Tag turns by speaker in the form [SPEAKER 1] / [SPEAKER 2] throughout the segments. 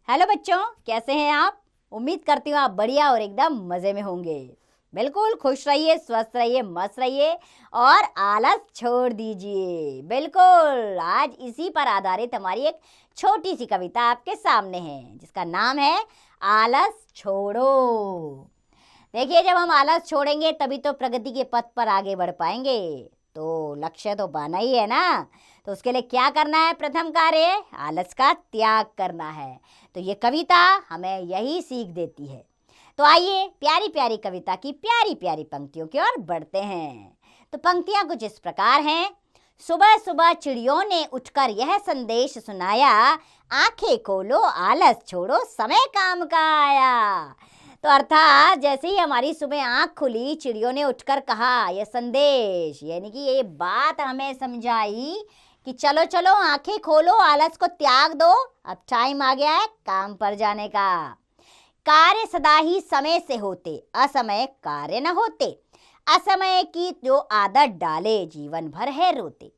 [SPEAKER 1] Hello बच्चों, कैसे हैं आप। उम्मीद करती हूँ आप बढ़िया और एकदम मज़े में होंगे। बिल्कुल खुश रहिए, स्वस्थ रहिए, मस्त रहिए और आलस छोड़ दीजिए। बिल्कुल आज इसी पर आधारित हमारी एक छोटी सी कविता आपके सामने है जिसका नाम है आलस छोड़ो। देखिए, जब हम आलस छोड़ेंगे तभी तो प्रगति के पथ पर आगे बढ़ पाएंगे। तो लक्ष्य तो पाना ही है ना। तो उसके लिए क्या करना है? प्रथम कार्य आलस का त्याग करना है। तो ये कविता हमें यही सीख देती है। तो आइए प्यारी प्यारी कविता की प्यारी प्यारी पंक्तियों की ओर बढ़ते हैं। तो पंक्तियां कुछ इस प्रकार हैं। सुबह सुबह चिड़ियों ने उठकर यह संदेश सुनाया, आंखें खोलो आलस छोड़ो समय काम का आया। तो अर्थात जैसे ही हमारी सुबह आंख खुली, चिड़ियों ने उठकर कहा यह संदेश, यानी कि ये बात हमें समझाई कि चलो चलो आंखें खोलो, आलस को त्याग दो, अब टाइम आ गया है काम पर जाने का। कार्य सदा ही समय से होते, असमय कार्य न होते, असमय की जो आदत डाले जीवन भर है रोते।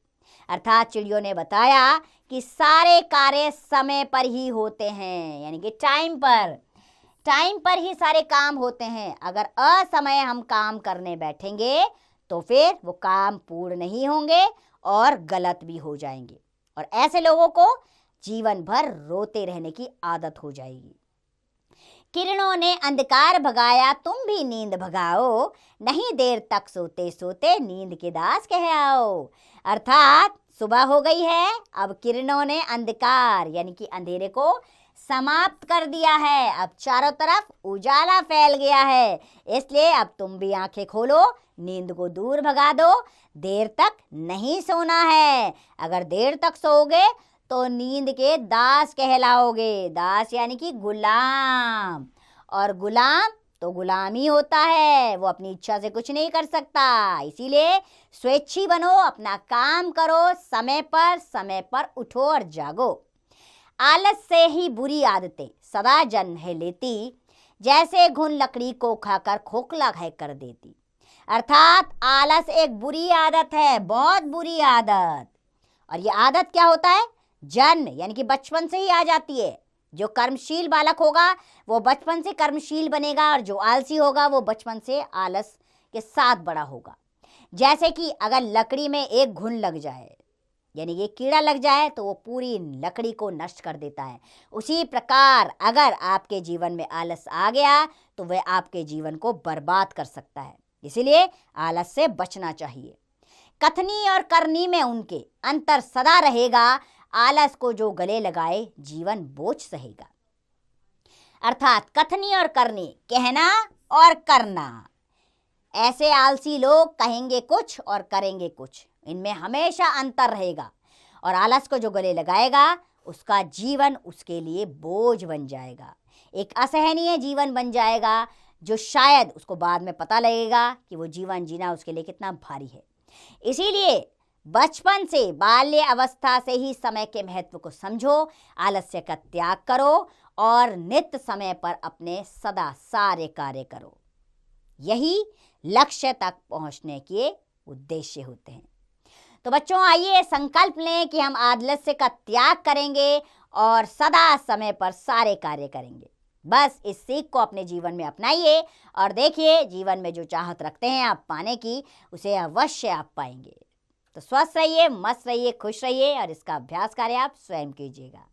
[SPEAKER 1] अर्थात चिड़ियों ने बताया कि सारे कार्य समय पर ही होते हैं, यानी कि टाइम पर ही सारे काम होते हैं। अगर असमय हम काम करने बैठेंगे तो फिर वो काम पूर्ण नहीं होंगे और गलत भी हो जाएंगे, और ऐसे लोगों को जीवन भर रोते रहने की आदत हो जाएगी। किरणों ने अंधकार भगाया, तुम भी नींद भगाओ, नहीं देर तक सोते सोते नींद के दास कह आओ। अर्थात सुबह हो गई है, अब किरणों ने अंधकार यानी कि अंधेरे को समाप्त कर दिया है, अब चारों तरफ उजाला फैल गया है, इसलिए अब तुम भी आंखें खोलो, नींद को दूर भगा दो, देर तक नहीं सोना है। अगर देर तक सोओगे तो नींद के दास कहलाओगे। दास यानी कि गुलाम, और गुलाम तो गुलाम ही होता है, वो अपनी इच्छा से कुछ नहीं कर सकता। इसीलिए स्वेच्छी बनो, अपना काम करो, समय पर उठो और जागो। आलस से ही बुरी आदतें सदा जन्म है लेती, जैसे घुन लकड़ी को खाकर खोखला है कर देती। अर्थात आलस एक बुरी आदत है, बहुत बुरी आदत। और ये आदत क्या होता है? जन्म यानी कि बचपन से ही आ जाती है। जो कर्मशील बालक होगा वो बचपन से कर्मशील बनेगा, और जो आलसी होगा वो बचपन से आलस के साथ बड़ा होगा। जैसे कि अगर लकड़ी में एक घुन लग जाए, यानी ये कीड़ा लग जाए, तो वो पूरी लकड़ी को नष्ट कर देता है। उसी प्रकार अगर आपके जीवन में आलस आ गया तो वह आपके जीवन को बर्बाद कर सकता है। इसीलिए आलस से बचना चाहिए। कथनी और करनी में उनके अंतर सदा रहेगा, आलस को जो गले लगाए जीवन बोझ सहेगा। अर्थात कथनी और करनी, कहना और करना। ऐसे आलसी लोग कहेंगे कुछ और करेंगे कुछ, इनमें हमेशा अंतर रहेगा, और आलस को जो गले लगाएगा उसका जीवन उसके लिए बोझ बन जाएगा, एक असहनीय जीवन बन जाएगा, जो शायद उसको बाद में पता लगेगा कि वो जीवन जीना उसके लिए कितना भारी है। इसीलिए बचपन से, बाल्य अवस्था से ही समय के महत्व को समझो, आलस्य का त्याग करो और नित्य समय पर अपने सदा सारे कार्य करो। यही लक्ष्य तक पहुंचने के उद्देश्य होते हैं। तो बच्चों, आइए संकल्प लें कि हम आलस्य का त्याग करेंगे और सदा समय पर सारे कार्य करेंगे। बस इस सीख को अपने जीवन में अपनाइए और देखिए, जीवन में जो चाहत रखते हैं आप पाने की, उसे अवश्य आप पाएंगे। तो स्वस्थ रहिए, मस्त रहिए, खुश रहिए, और इसका अभ्यास कार्य आप स्वयं कीजिएगा।